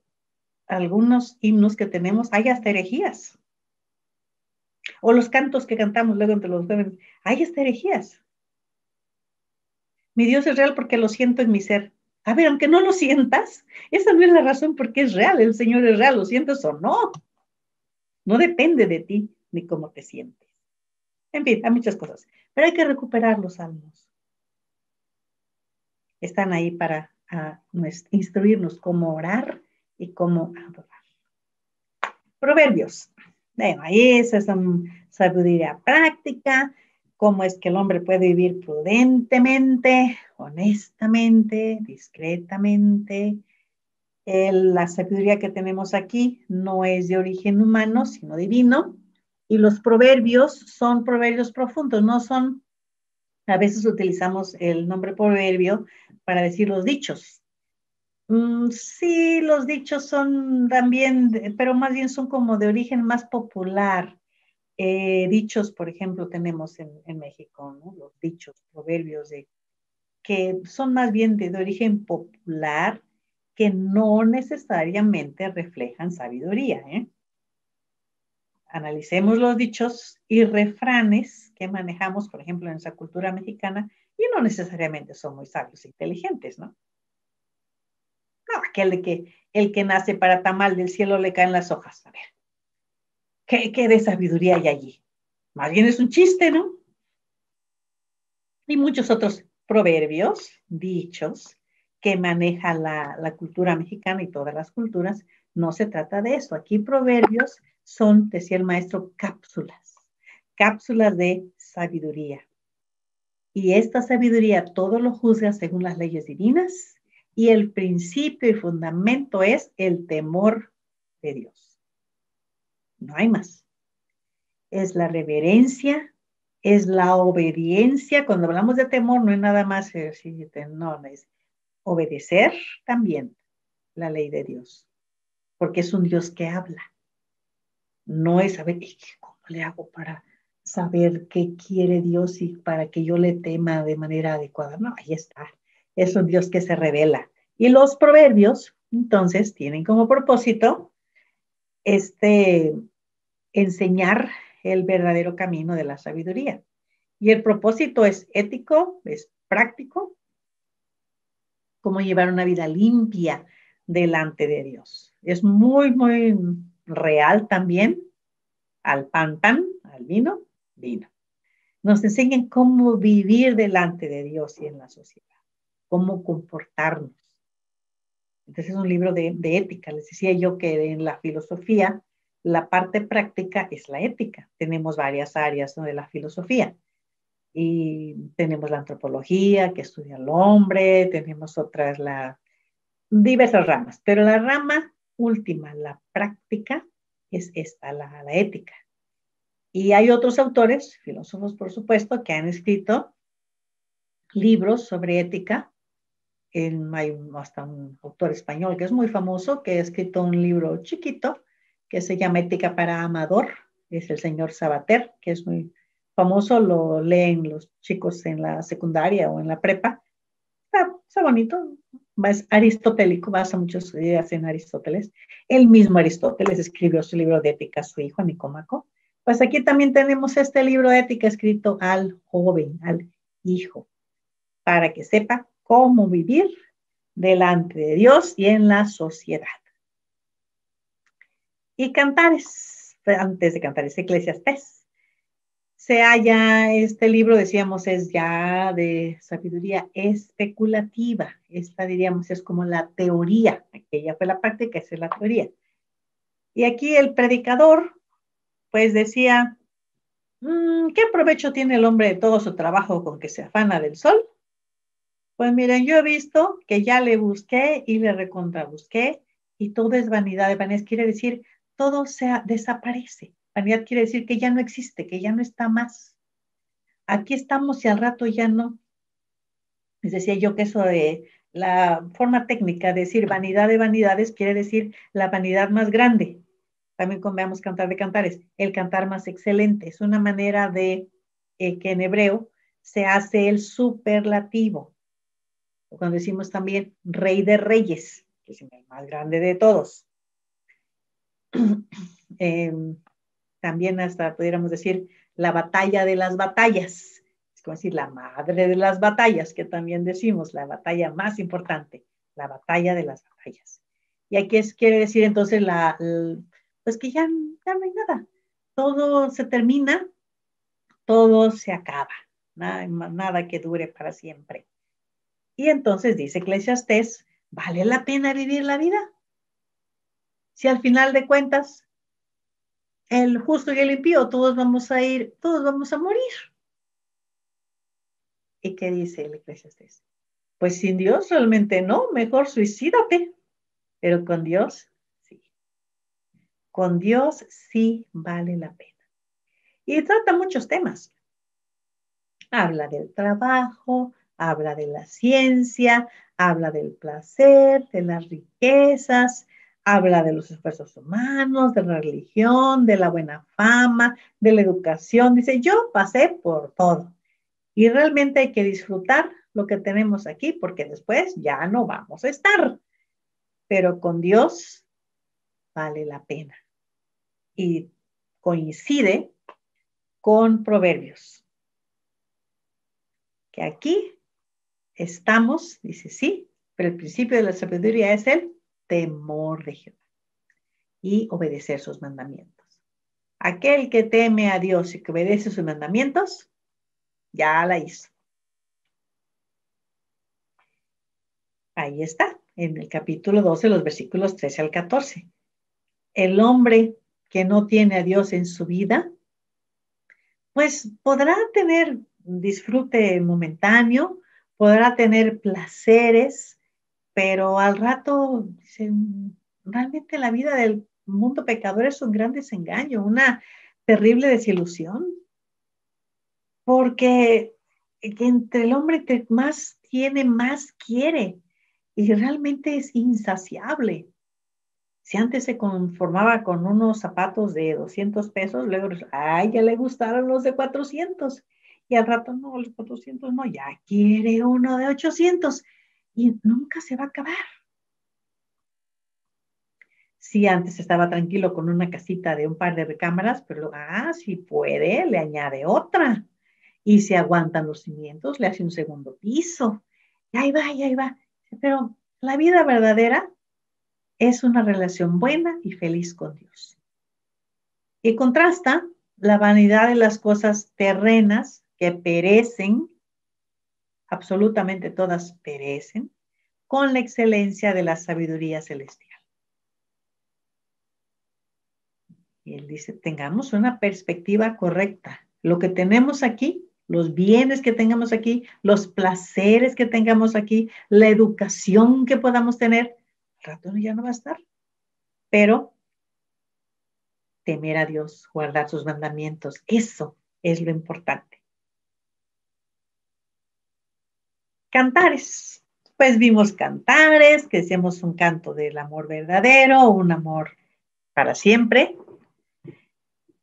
algunos himnos que tenemos hay hasta herejías. O los cantos que cantamos luego entre los jóvenes, hay hasta herejías. Mi Dios es real porque lo siento en mi ser. A ver, aunque no lo sientas, esa no es la razón por qué es real. El Señor es real, lo sientes o no. No depende de ti ni cómo te sientes. En fin, hay muchas cosas. Pero hay que recuperar los salmos. Están ahí para instruirnos cómo orar y cómo adorar. Proverbios. Bueno, ahí esa es una sabiduría práctica, cómo es que el hombre puede vivir prudentemente, honestamente, discretamente. La sabiduría que tenemos aquí no es de origen humano, sino divino. Y los proverbios son proverbios profundos, no son, a veces utilizamos el nombre proverbio para decir los dichos. Sí, los dichos son también, pero más bien son como de origen más popular. Dichos, por ejemplo, tenemos en México, ¿no? Los dichos, proverbios, que son más bien de origen popular, que no necesariamente reflejan sabiduría, ¿eh? Analicemos los dichos y refranes que manejamos, por ejemplo, en nuestra cultura mexicana, y no necesariamente son muy sabios e inteligentes, ¿no? No, aquel de que el que nace para tamal del cielo le caen las hojas. A ver, ¿qué de sabiduría hay allí? Más bien es un chiste, ¿no? Y muchos otros proverbios, dichos, que maneja la cultura mexicana y todas las culturas. No se trata de eso. Aquí proverbios son, decía el maestro, cápsulas de sabiduría. Y esta sabiduría todo lo juzga según las leyes divinas y el principio y fundamento es el temor de Dios. No hay más. Es la reverencia, es la obediencia. Cuando hablamos de temor, no es nada más no, es obedecer también la ley de Dios, porque es un Dios que habla. No es saber cómo le hago para saber qué quiere Dios y para que yo le tema de manera adecuada. No, ahí está. Es un Dios que se revela. Y los proverbios, entonces, tienen como propósito enseñar el verdadero camino de la sabiduría. Y el propósito es ético, es práctico, cómo llevar una vida limpia delante de Dios. Es muy, muy real también, al pan, pan, al vino, vino. Nos enseñan cómo vivir delante de Dios y en la sociedad, cómo comportarnos. Entonces es un libro de ética. Les decía yo que en la filosofía la parte práctica es la ética. Tenemos varias áreas, ¿no?, de la filosofía. Y tenemos la antropología, que estudia al hombre, tenemos otras, diversas ramas, pero la rama última, la práctica, es esta, la ética. Y hay otros autores, filósofos por supuesto, que han escrito libros sobre ética. Hay hasta un autor español que es muy famoso, que ha escrito un libro chiquito que se llama Ética para Amador, es el señor Sabater, que es muy famoso, lo leen los chicos en la secundaria o en la prepa. Está bonito, es aristotélico, basa muchas ideas en Aristóteles. El mismo Aristóteles escribió su libro de ética a su hijo, Nicómaco. Pues aquí también tenemos este libro de ética escrito al joven, al hijo, para que sepa cómo vivir delante de Dios y en la sociedad. Y Cantares, antes de Cantares, Eclesiastés. Se halla este libro, decíamos, es ya de sabiduría especulativa. Esta, diríamos, es como la teoría. Aquella fue la práctica, esa es la teoría. Y aquí el predicador, pues decía, ¿qué provecho tiene el hombre de todo su trabajo con que se afana del sol? Pues miren, yo he visto que ya le busqué y le recontrabusqué y todo es vanidad. Vanidad quiere decir, todo desaparece. Vanidad quiere decir que ya no existe, que ya no está más. Aquí estamos y al rato ya no. Les decía yo que eso de la forma técnica de decir vanidad de vanidades quiere decir la vanidad más grande. También con veamos cantar de cantares, el cantar más excelente. Es una manera de que en hebreo se hace el superlativo. O cuando decimos también rey de reyes, que es el más grande de todos. También hasta pudiéramos decir la batalla de las batallas. Es como decir la madre de las batallas, que también decimos, la batalla más importante, la batalla de las batallas. Y aquí quiere decir entonces pues que ya no hay nada. Todo se termina, todo se acaba. Nada que dure para siempre. Y entonces dice Eclesiastés, ¿vale la pena vivir la vida? Si al final de cuentas, el justo y el impío, todos vamos a morir. ¿Y qué dice el Eclesiastés? Pues sin Dios realmente no, mejor suicídate. Pero con Dios, sí. Con Dios sí vale la pena. Y trata muchos temas. Habla del trabajo, habla de la ciencia, habla del placer, de las riquezas, habla de los esfuerzos humanos, de la religión, de la buena fama, de la educación. Dice, yo pasé por todo. Y realmente hay que disfrutar lo que tenemos aquí porque después ya no vamos a estar. Pero con Dios vale la pena. Y coincide con Proverbios. Que aquí estamos, dice sí, pero el principio de la sabiduría es el temor de Jehová y obedecer sus mandamientos. Aquel que teme a Dios y que obedece sus mandamientos, ya la hizo. Ahí está, en el capítulo 12, los versículos 13 al 14. El hombre que no tiene a Dios en su vida, pues podrá tener disfrute momentáneo, podrá tener placeres, pero al rato, realmente la vida del mundo pecador es un gran desengaño, una terrible desilusión, porque entre el hombre que más tiene, más quiere, y realmente es insaciable. Si antes se conformaba con unos zapatos de 200 pesos, luego, ay, ya le gustaron los de 400. Y al rato, no, los 400 no, ya quiere uno de 800. Y nunca se va a acabar. Si antes estaba tranquilo con una casita de un par de recámaras, pero, si puede, le añade otra. Y si aguantan los cimientos, le hace un segundo piso. Y ahí va, y ahí va. Pero la vida verdadera es una relación buena y feliz con Dios. Y contrasta la vanidad de las cosas terrenas que perecen, absolutamente todas perecen, con la excelencia de la sabiduría celestial. Y él dice, tengamos una perspectiva correcta. Lo que tenemos aquí, los bienes que tengamos aquí, los placeres que tengamos aquí, la educación que podamos tener, al rato ya no va a estar. Pero temer a Dios, guardar sus mandamientos, eso es lo importante. Cantares. Pues vimos cantares, que decíamos un canto del amor verdadero, un amor para siempre,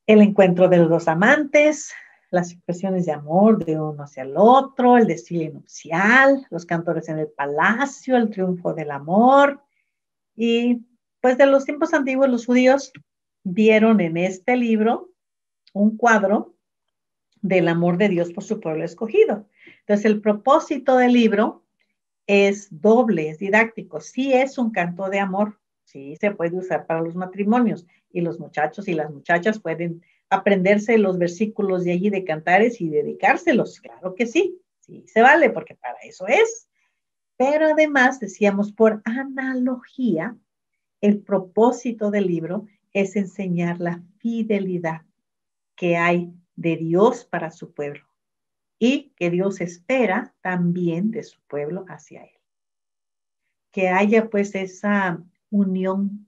el encuentro de los dos amantes, las expresiones de amor de uno hacia el otro, el desfile nupcial, los cantores en el palacio, el triunfo del amor. Y pues de los tiempos antiguos los judíos vieron en este libro un cuadro del amor de Dios por su pueblo escogido. Entonces el propósito del libro es doble, es didáctico. Sí es un canto de amor, sí se puede usar para los matrimonios y los muchachos y las muchachas pueden aprenderse los versículos de allí de Cantares y dedicárselos. Claro que sí, sí se vale porque para eso es. Pero además, decíamos, por analogía, el propósito del libro es enseñar la fidelidad que hay de Dios para su pueblo y que Dios espera también de su pueblo hacia él. Que haya pues esa unión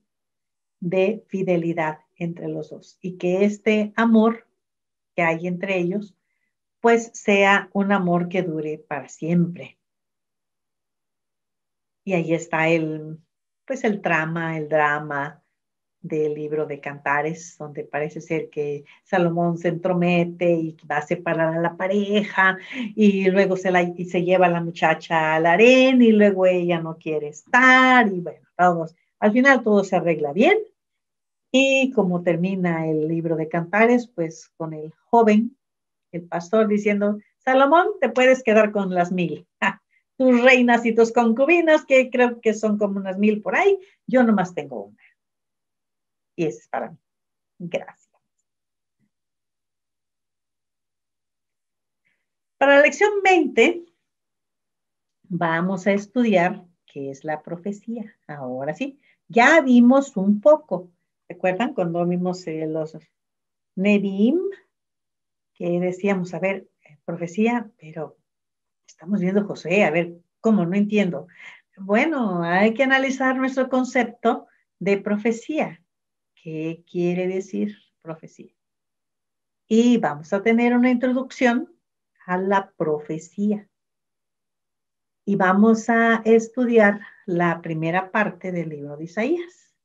de fidelidad entre los dos y que este amor que hay entre ellos pues sea un amor que dure para siempre. Y ahí está pues el drama del libro de Cantares, donde parece ser que Salomón se entromete y va a separar a la pareja y luego se lleva a la muchacha al harén y luego ella no quiere estar y bueno, al final todo se arregla bien y como termina el libro de Cantares, pues con el joven, el pastor diciendo, Salomón, te puedes quedar con las 1000. Tus reinas y tus concubinas, que creo que son como unas 1000 por ahí, yo nomás tengo una. Y ese es para mí. Gracias. Para la lección 20, vamos a estudiar qué es la profecía. Ahora sí, ya vimos un poco. ¿Recuerdan cuando vimos los Nevi'im? Que decíamos, a ver, profecía, pero estamos viendo José, a ver, ¿cómo? No entiendo. Bueno, hay que analizar nuestro concepto de profecía. ¿Qué quiere decir profecía? Y vamos a tener una introducción a la profecía. Y vamos a estudiar la primera parte del libro de Isaías.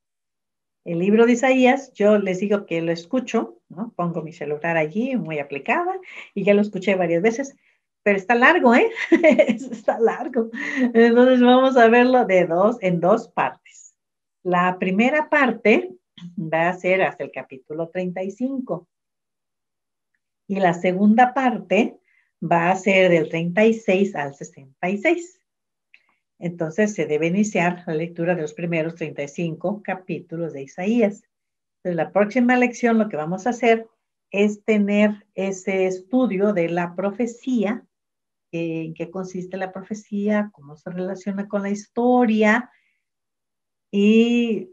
El libro de Isaías, yo les digo que lo escucho, ¿no? Pongo mi celular allí, muy aplicada, y ya lo escuché varias veces, pero está largo, ¿eh? Está largo. Entonces vamos a verlo en dos partes. La primera parte va a ser hasta el capítulo 35. Y la segunda parte va a ser del 36 al 66. Entonces se debe iniciar la lectura de los primeros 35 capítulos de Isaías. Entonces, la próxima lección lo que vamos a hacer es tener ese estudio de la profecía, en qué consiste la profecía, cómo se relaciona con la historia y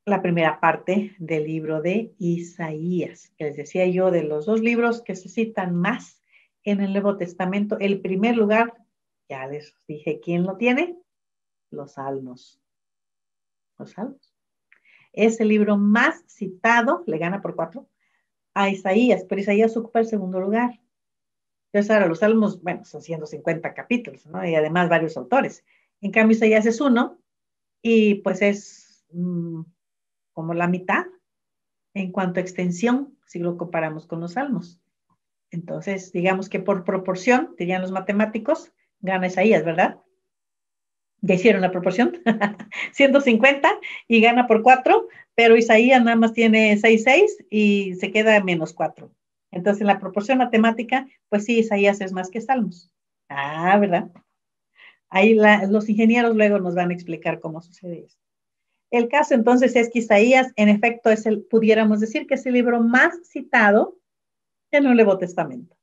la primera parte del libro de Isaías, que les decía yo, de los dos libros que se citan más en el Nuevo Testamento. El primer lugar, ya les dije quién lo tiene, los Salmos. Los Salmos. Es el libro más citado, le gana por 4 a Isaías, pero Isaías ocupa el segundo lugar. Entonces ahora los Salmos, bueno, son 150 capítulos, ¿no? Y además varios autores. En cambio Isaías es uno y pues es como la mitad en cuanto a extensión, si lo comparamos con los Salmos. Entonces, digamos que por proporción, dirían los matemáticos, gana Isaías, ¿verdad? Ya hicieron la proporción, 150 y gana por 4, pero Isaías nada más tiene 6 y se queda menos 4. Entonces, en la proporción matemática, pues sí, Isaías es más que Salmos. Ah, ¿verdad? Ahí los ingenieros luego nos van a explicar cómo sucede esto. El caso entonces es que Isaías, en efecto, pudiéramos decir que es el libro más citado en el Nuevo Testamento.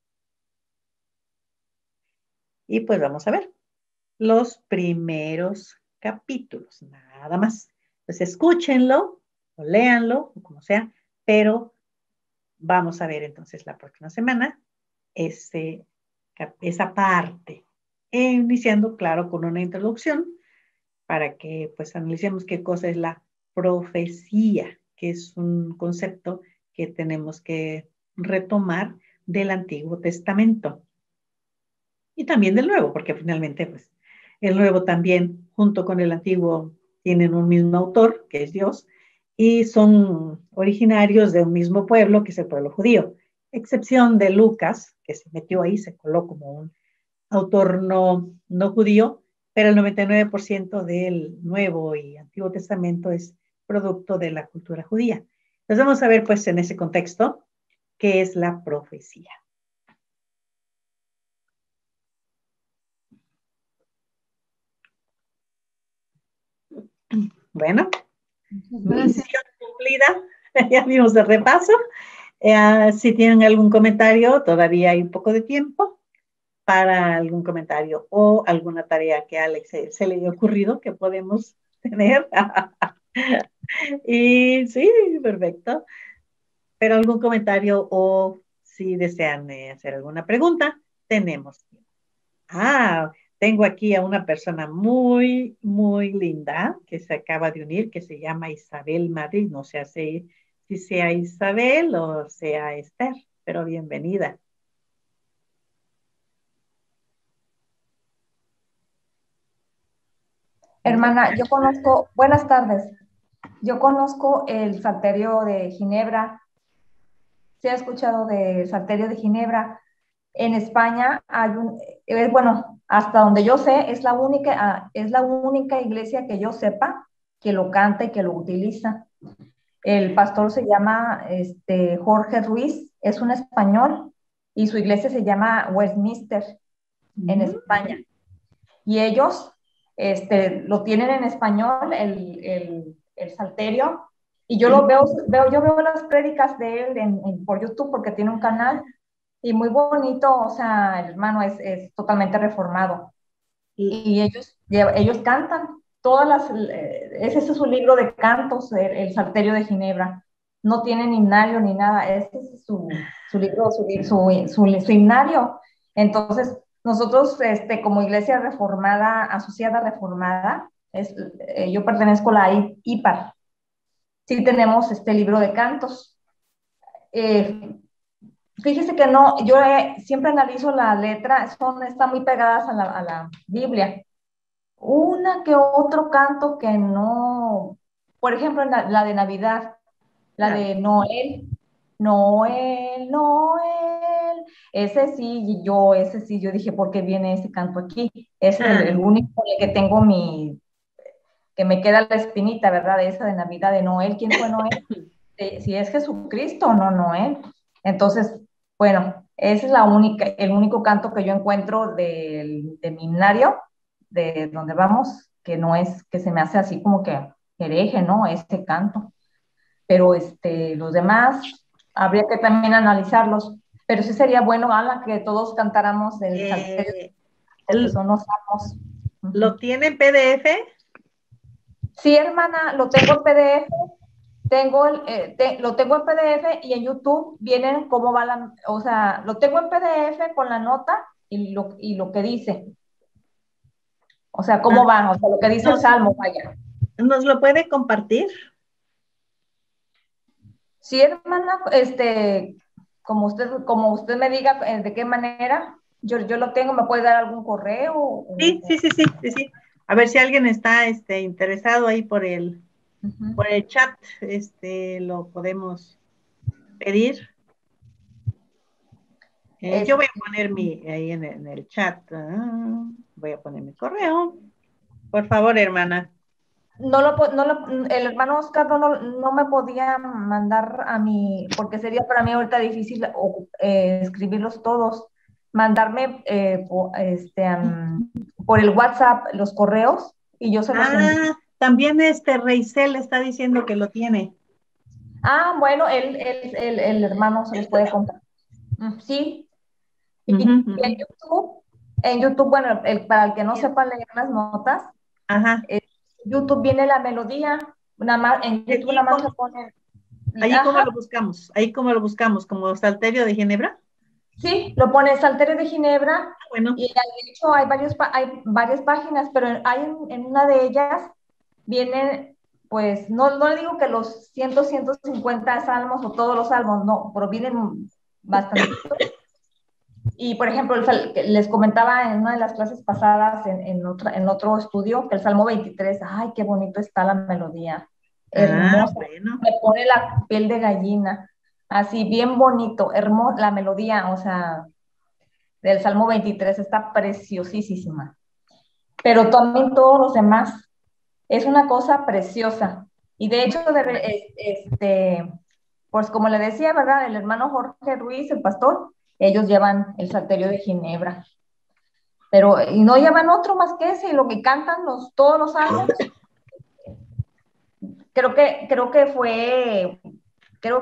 Y pues vamos a ver los primeros capítulos, nada más. Entonces escúchenlo, o léanlo, o como sea, pero vamos a ver entonces la próxima semana esa parte, iniciando, claro, con una introducción para que pues analicemos qué cosa es la profecía, que es un concepto que tenemos que retomar del Antiguo Testamento y también del Nuevo, porque finalmente pues el Nuevo también junto con el Antiguo tienen un mismo autor, que es Dios, y son originarios de un mismo pueblo, que es el pueblo judío, excepción de Lucas, que se metió ahí, se coló como un autor no judío, pero el 99% del Nuevo y Antiguo Testamento es producto de la cultura judía. Entonces vamos a ver pues en ese contexto qué es la profecía. Bueno, misión cumplida, ya vimos el repaso. Si tienen algún comentario, todavía hay un poco de tiempo para algún comentario o alguna tarea que a Alex se le haya ocurrido que podemos tener. Y sí, perfecto. Pero algún comentario o si desean hacer alguna pregunta, tenemos. Ah, tengo aquí a una persona muy linda que se acaba de unir, que se llama Isabel Madrid. No sé si sea Isabel o sea Esther, pero bienvenida.
Hermana, yo conozco, buenas tardes, yo conozco el Salterio de Ginebra. ¿Se ha escuchado del Salterio de Ginebra? En España hay bueno, hasta donde yo sé, es la única iglesia que yo sepa que lo canta y que lo utiliza. El pastor se llama Jorge Ruiz, es un español, y su iglesia se llama Westminster, en España. Y ellos lo tienen en español, el salterio, y yo yo veo las prédicas de él por YouTube porque tiene un canal, y muy bonito, o sea, el hermano es totalmente reformado. Y ellos cantan ese es su libro de cantos, el Salterio de Ginebra. No tienen himnario ni nada, ese es su libro, su himnario. Entonces, nosotros, como iglesia reformada, asociada reformada, yo pertenezco a la IPAR. Sí tenemos este libro de cantos. Eh, Fíjese que no, siempre analizo la letra, están muy pegadas a la Biblia. Una que otro canto que no, por ejemplo, la de Navidad, la de Noel, Noel, Noel, ese sí, yo dije, ¿por qué viene ese canto aquí? Es el único que tengo que me queda la espinita, ¿verdad? De esa de Navidad de Noel. ¿Quién fue Noel? Si es Jesucristo o no Noel. Entonces, bueno, ese es el único canto que yo encuentro del himnario, de donde vamos, que no es, que se me hace así como que hereje, ¿no? Este canto. pero los demás habría que también analizarlos. Pero sí sería bueno, Ala, que todos cantáramos el salterio, porque son los salmos.
¿Lo tiene en PDF?
Sí, hermana, lo tengo en PDF, lo tengo en PDF y en YouTube vienen cómo va o sea, lo tengo en PDF con la nota y lo que dice. O sea, cómo va, o sea, lo que dice el Salmo, vaya.
¿Nos lo puede compartir?
Sí, hermana, como usted me diga de qué manera, yo lo tengo, ¿me puede dar algún correo?
Sí, sí, sí, sí, sí, sí. A ver si alguien está interesado ahí por el chat, lo podemos pedir. Yo voy a poner ahí en el chat, voy a poner mi correo. Por favor, hermana.
El hermano Oscar no me podía mandar a mí, porque sería para mí ahorita difícil escribirlos todos, mandarme por el WhatsApp los correos y yo se los envío.
También Reisel está diciendo que lo tiene.
Bueno, el hermano se los puede contar. Sí. Y en YouTube, bueno, para el que no sepa leer las notas, YouTube viene la melodía, en YouTube nada más se pone.
¿Ahí cómo lo buscamos? ¿Ahí cómo lo buscamos? ¿Como Salterio de Ginebra?
Sí, lo pone Salterio de Ginebra.
Bueno.
Y de hecho hay varias páginas, pero en una de ellas vienen, pues, no le digo que los 150 salmos o todos los salmos, no, pero vienen bastantitos. Y, por ejemplo, les comentaba en una de las clases pasadas, en otro estudio, que el Salmo 23, ¡ay, qué bonito está la melodía! Hermosa.
Bueno.
Me pone la piel de gallina. Así, bien bonito, hermosa la melodía, o sea, del Salmo 23 está preciosísima. Pero también todos los demás. Es una cosa preciosa. Y de hecho, pues como le decía, ¿verdad? El hermano Jorge Ruiz, el pastor, ellos llevan el Salterio de Ginebra. Y no llevan otro más que ese, y lo que cantan todos los salmos.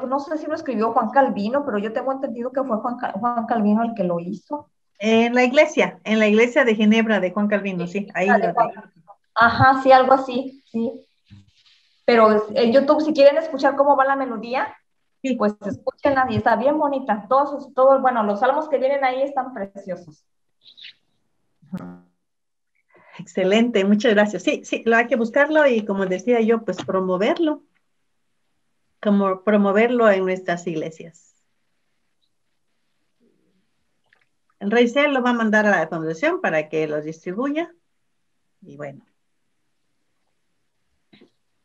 No sé si lo escribió Juan Calvino, pero yo tengo entendido que fue Juan Calvino el que lo hizo.
En la iglesia de Ginebra de Juan Calvino, sí, ahí lo tengo.
Ajá, sí, algo así, sí. Pero en YouTube, si quieren escuchar cómo va la melodía, sí, pues escúchenla y está bien bonita. Bueno, los salmos que vienen ahí están preciosos.
Excelente, muchas gracias. Sí, sí, lo hay que buscarlo y como decía yo, pues promoverlo en nuestras iglesias. El Reisel lo va a mandar a la fundación para que los distribuya. Y bueno.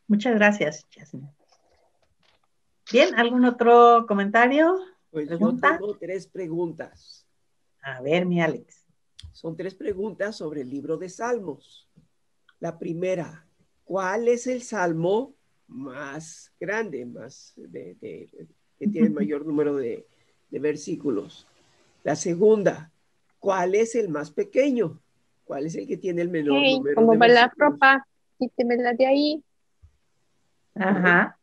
Muchas gracias, Jasmine. Bien, ¿algún otro comentario?
Pues
¿Pregunta?
yo tengo 3 preguntas.
A ver, mi Alex.
Son 3 preguntas sobre el libro de Salmos. La primera, ¿cuál es el salmo más grande, que tiene mayor número de versículos? La segunda, ¿cuál es el más pequeño? ¿Cuál es el que tiene el menor número
como
de
va la
versículos?
ropa, quítemela de ahí.
Ajá.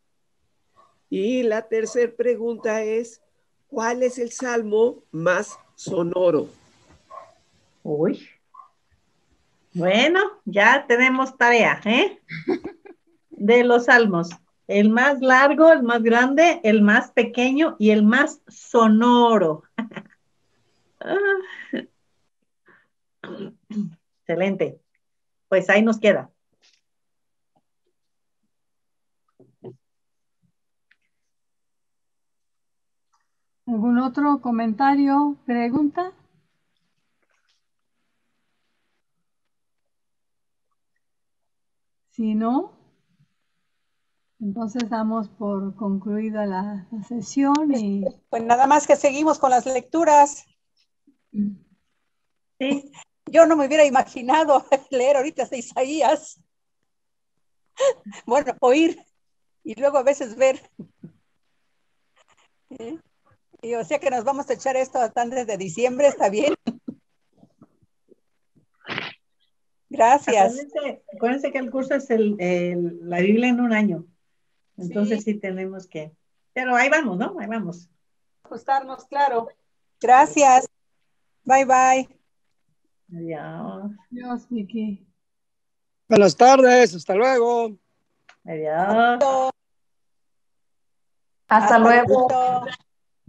Y la tercera pregunta es, ¿cuál es el salmo más sonoro?
Uy. Bueno, ya tenemos tarea, ¿eh? De los salmos. El más largo, el más grande, el más pequeño y el más sonoro. Excelente. Pues ahí nos queda.
¿Algún otro comentario, pregunta? Si no, entonces damos por concluida la sesión y...
Pues nada más que seguimos con las lecturas.
Sí.
Yo no me hubiera imaginado leer ahorita de Isaías. Bueno, oír y luego a veces ver. Y o sea que nos vamos a echar esto antes de diciembre, ¿está bien? Gracias.
Acuérdense que el curso es la Biblia en un año. Entonces sí tenemos que, pero ahí vamos, ¿no? Ahí vamos.
Ajustarnos, claro. Gracias. Bye, bye.
Adiós.
Dios, Vicky.
Buenas tardes, hasta luego.
Adiós.
Hasta luego.
luego.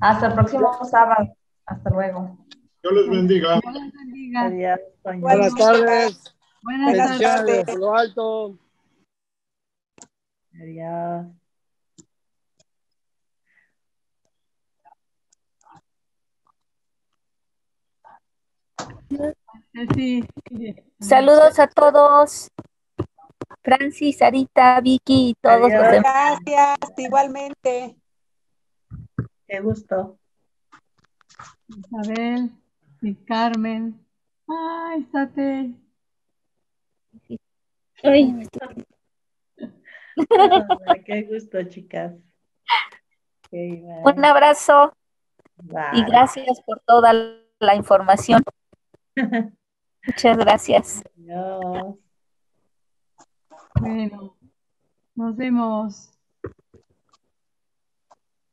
Hasta el próximo sábado. Hasta luego.
Dios les bendiga.
Dios les bendiga.
Adiós, Toño.
Buenas tardes.
Buenas
Buenas
tardes.
Bendiciones
tardes.
por lo alto.
Adiós.
Sí.
Saludos a todos. Francis, Sarita, Vicky y todos los
Adiós.
demás.
Gracias, igualmente.
Qué gusto.
Isabel y Carmen. Ay, estate.
Ay,
Ah, qué gusto, chicas. Okay, bye.
un abrazo y
Bye.
gracias por toda la información. Muchas gracias.
Adiós.
Bueno, nos vemos.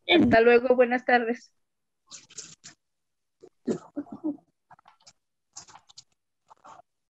Hasta luego, buenas tardes.